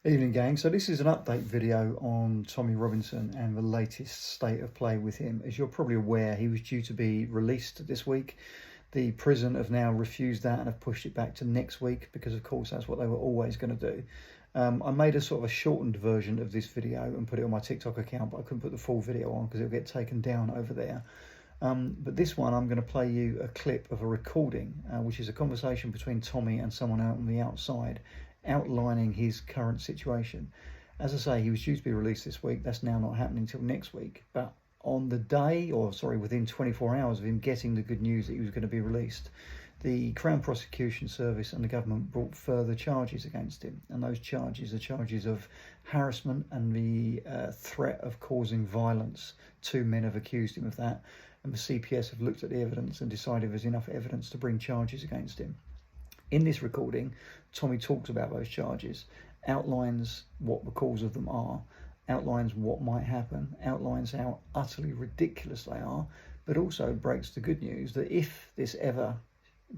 Evening gang, so this is an update video on Tommy Robinson and the latest state of play with him. As you're probably aware, he was due to be released this week. The prison have now refused that and have pushed it back to next week because of course that's what they were always going to do. I made a sort of a shortened version of this video and put it on my TikTok account, but I couldn't put the full video on because it'll get taken down over there. But this one, I'm going to play you a clip of a recording, which is a conversation between Tommy and someone out on the outside, outlining his current situation. As I say, he was due to be released this week. That's now not happening until next week. But on the day, within 24 hours of him getting the good news that he was going to be released, the Crown Prosecution Service and the government brought further charges against him. And those charges are charges of harassment and the threat of causing violence. 2 men have accused him of that. And the CPS have looked at the evidence and decided there's enough evidence to bring charges against him. In this recording, Tommy talks about those charges, outlines what the cause of them are, outlines what might happen, outlines how utterly ridiculous they are, but also breaks the good news that if this ever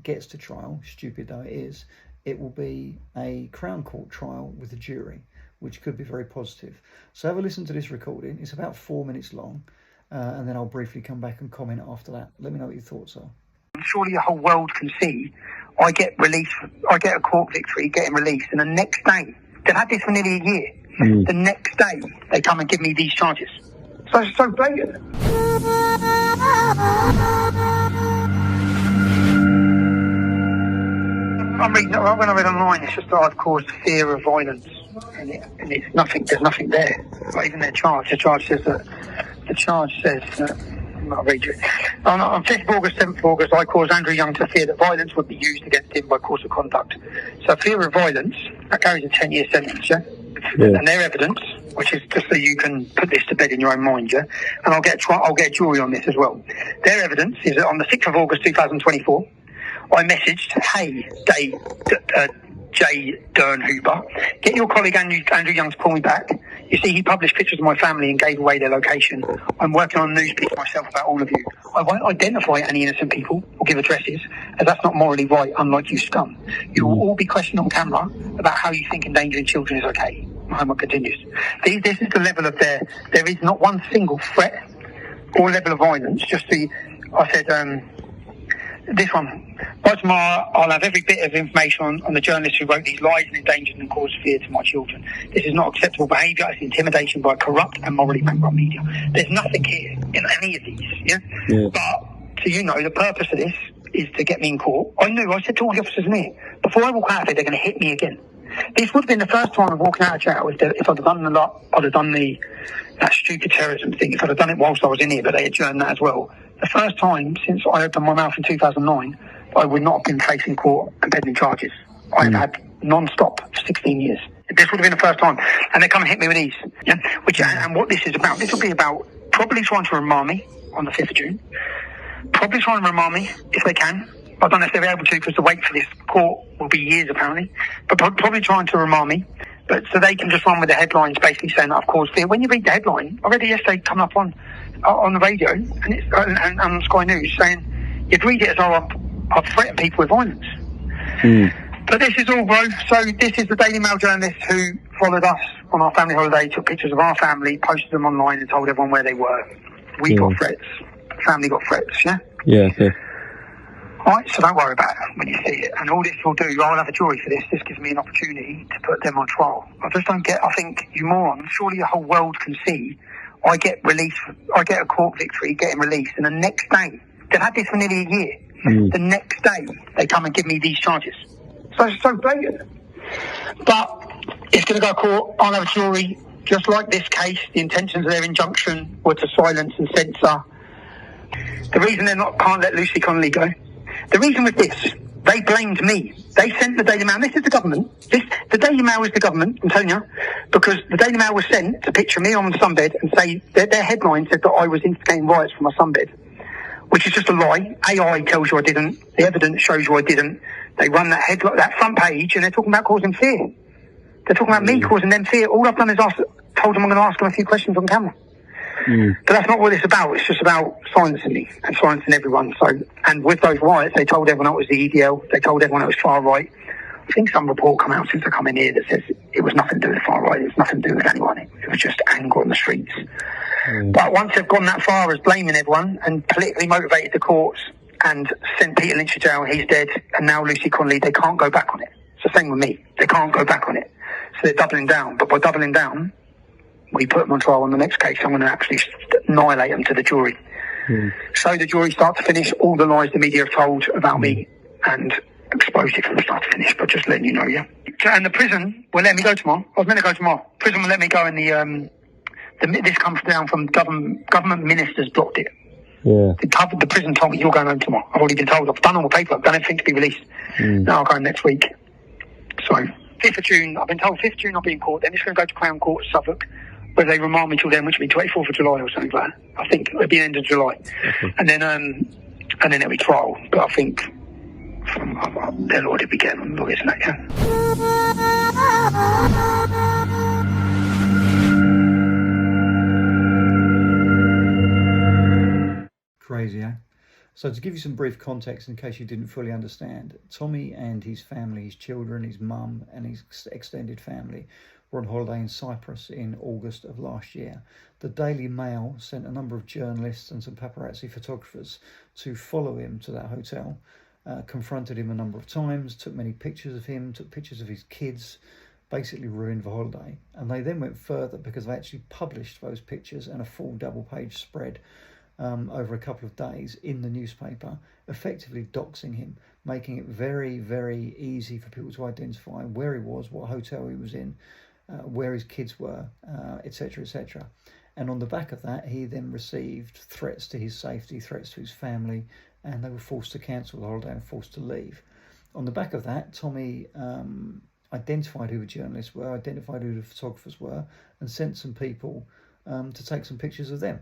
gets to trial, stupid though it is, it will be a Crown Court trial with a jury, which could be very positive. So have a listen to this recording. It's about 4 minutes long, and then I'll briefly come back and comment after that. Let me know what your thoughts are. Surely the whole world can see I get released, I get a court victory, getting released, and the next day, they've had this for nearly a year, the next day they come and give me these charges. So it's so blatant. When I read online, it's just that I've caused fear of violence, and it's nothing, there's nothing there. Not even their charge. The charge says that, I'll read you. On 5th of August, 7th of August, I caused Andrew Young to fear that violence would be used against him by course of conduct. So fear of violence, that carries a 10-year sentence, yeah? And their evidence, which is just so you can put this to bed in your own mind, yeah? And I'll get a jury on this as well. Their evidence is that on the 6th of August 2024, I messaged, hey, Jay Dernhuber, get your colleague Andrew Young to call me back. You see, he published pictures of my family and gave away their location. I'm working on a news piece myself about all of you. I won't identify any innocent people or give addresses, as that's not morally right, unlike you scum. You will all be questioned on camera about how you think endangering children is okay. My homework continues. This is the level of there is not one single threat or level of violence. I said, this one. By tomorrow, I'll have every bit of information on the journalists who wrote these lies and endangered and caused fear to my children. This is not acceptable behaviour. It's intimidation by corrupt and morally bankrupt media. There's nothing here in any of these, yeah? But, so you know, the purpose of this is to get me in court. I said to all the officers in here, before I walk out of here, they're going to hit me again. This would have been the first time of walking out of jail if I'd have done that stupid terrorism thing. If I'd have done it whilst I was in here, but they adjourned that as well. The first time since I opened my mouth in 2009, I would not have been facing court and pending charges. I've had non-stop for 16 years. This would have been the first time. And they come and hit me with these. Yeah? And what this is about, this will be about probably trying to remand me on the 5th of June. Probably trying to remand me if they can. I don't know if they're able to because the wait for this court will be years apparently. But probably trying to remand me. But so they can just run with the headlines basically saying that I've caused fear. When you read the headline, I read it yesterday coming up on the radio and on Sky News saying you'd read it as though I've threatened people with violence. But this is all, bro. So this is the Daily Mail journalist who followed us on our family holiday, took pictures of our family, posted them online and told everyone where they were. We got threats. Family got threats, yeah? Yeah, okay. Alright, so don't worry about it when you see it. And all this will do, I'll have a jury for this. This gives me an opportunity to put them on trial. I just don't get, I think, you morons, surely the whole world can see I get released, I get a court victory, getting released, and the next day, they've had this for nearly a year. The next day, they come and give me these charges. So it's so blatant. But it's going to go to court. I'll have a jury. Just like this case, the intentions of their injunction were to silence and censor. The reason can't let Lucy Connolly go. The reason was this. They blamed me. They sent the Daily Mail. This is the government. The Daily Mail is the government, I'm telling you, because the Daily Mail was sent to picture me on the sunbed and say their headline said that I was instigating riots from my sunbed, which is just a lie. AI tells you I didn't. The evidence shows you I didn't. They run that front page, and they're talking about causing fear. They're talking about me causing them fear. All I've done is told them I'm going to ask them a few questions on camera. But that's not what it's about. It's just about silencing me and silencing everyone. So, and with those riots, they told everyone it was the EDL. They told everyone it was far right. I think some report come out since I come in here that says it was nothing to do with the far right. It was nothing to do with anyone. It was just anger on the streets. But once they've gone that far as blaming everyone and politically motivated the courts and sent Peter Lynch to jail, he's dead, and now Lucy Connolly, they can't go back on it. It's the same with me. They can't go back on it. So they're doubling down. But by doubling down, we put them on trial on the next case. I'm going to actually annihilate them to the jury. So the jury start to finish all the lies the media have told about me and expose it from start to finish. But just letting you know, yeah. And the prison will let me go tomorrow. I was meant to go tomorrow. Prison will let me go, and this comes down from government ministers blocked it. Yeah. The prison told me you're going home tomorrow. I've already been told. I've done all the paperwork. I've done everything to be released. Now I'll go next week. So 5th of June, I've been told 5th of June I'll be in court. Then it's going to go to Crown Court, Suffolk, where they remand me till then, which will be 24th of July or something like that. I think it'll be the end of July. And then it'll be trial. But I think they'll already be getting lawyers and that, yeah. Crazy, eh? So to give you some brief context in case you didn't fully understand, Tommy and his family, his children, his mum and his extended family were on holiday in Cyprus in August of last year. The Daily Mail sent a number of journalists and some paparazzi photographers to follow him to that hotel, confronted him a number of times, took many pictures of him, took pictures of his kids, basically ruined the holiday. And they then went further because they actually published those pictures and a full double-page spread over a couple of days in the newspaper, effectively doxing him, making it very, very easy for people to identify where he was, what hotel he was in, where his kids were, etc., etc. And on the back of that, he then received threats to his safety, threats to his family, and they were forced to cancel the holiday and forced to leave. On the back of that, Tommy identified who the journalists were, identified who the photographers were, and sent some people to take some pictures of them.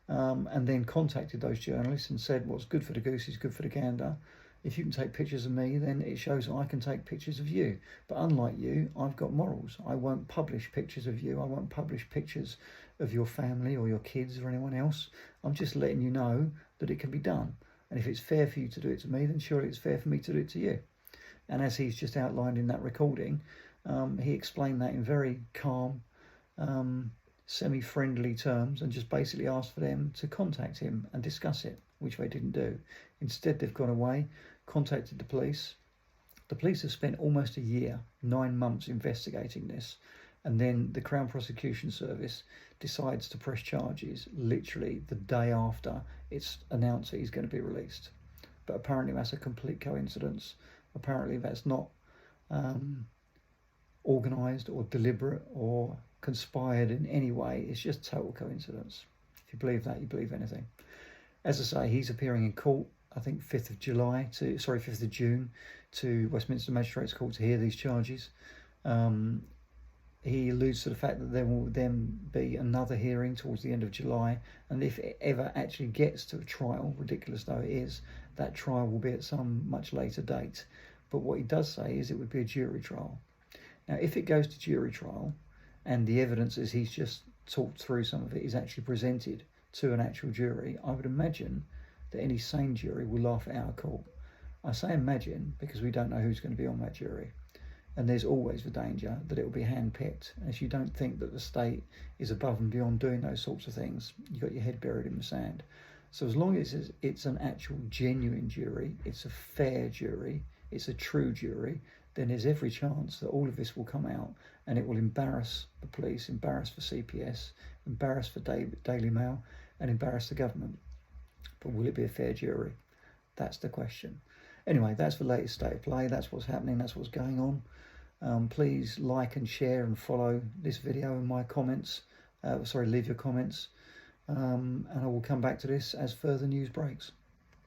And then contacted those journalists and said, what's good for the goose is good for the gander. If you can take pictures of me, then it shows I can take pictures of you. But unlike you, I've got morals. I won't publish pictures of you. I won't publish pictures of your family or your kids or anyone else. I'm just letting you know that it can be done. And if it's fair for you to do it to me, then surely it's fair for me to do it to you. And as he's just outlined in that recording, he explained that in very calm, semi-friendly terms, and just basically asked for them to contact him and discuss it, which they didn't do. Instead, they've gone away, contacted the police. The police have spent almost a year, 9 months investigating this, and then the Crown Prosecution Service decides to press charges literally the day after it's announced that he's going to be released. But apparently that's a complete coincidence. Apparently that's not organised or deliberate or conspired in any way. It's just total coincidence. If you believe that, you believe anything. As I say, he's appearing in court, I think 5th of June to Westminster Magistrates Court to hear these charges. He alludes to the fact that there will then be another hearing towards the end of July, and if it ever actually gets to a trial, ridiculous though it is, that trial will be at some much later date. But what he does say is it would be a jury trial. Now, if it goes to jury trial, and the evidence as he's just talked through some of it is actually presented to an actual jury, I would imagine that any sane jury will laugh at our court. I say imagine because we don't know who's going to be on that jury. And there's always the danger that it will be hand-picked. And if you don't think that the state is above and beyond doing those sorts of things, you've got your head buried in the sand. So as long as it's an actual genuine jury, it's a fair jury, it's a true jury, then there's every chance that all of this will come out and it will embarrass the police, embarrass the CPS, embarrass the Daily Mail, and embarrass the government. But will it be a fair jury? That's the question. Anyway, that's the latest state of play. That's what's happening. That's what's going on. Please like and share and follow this video and my comments. Leave your comments. And I will come back to this as further news breaks.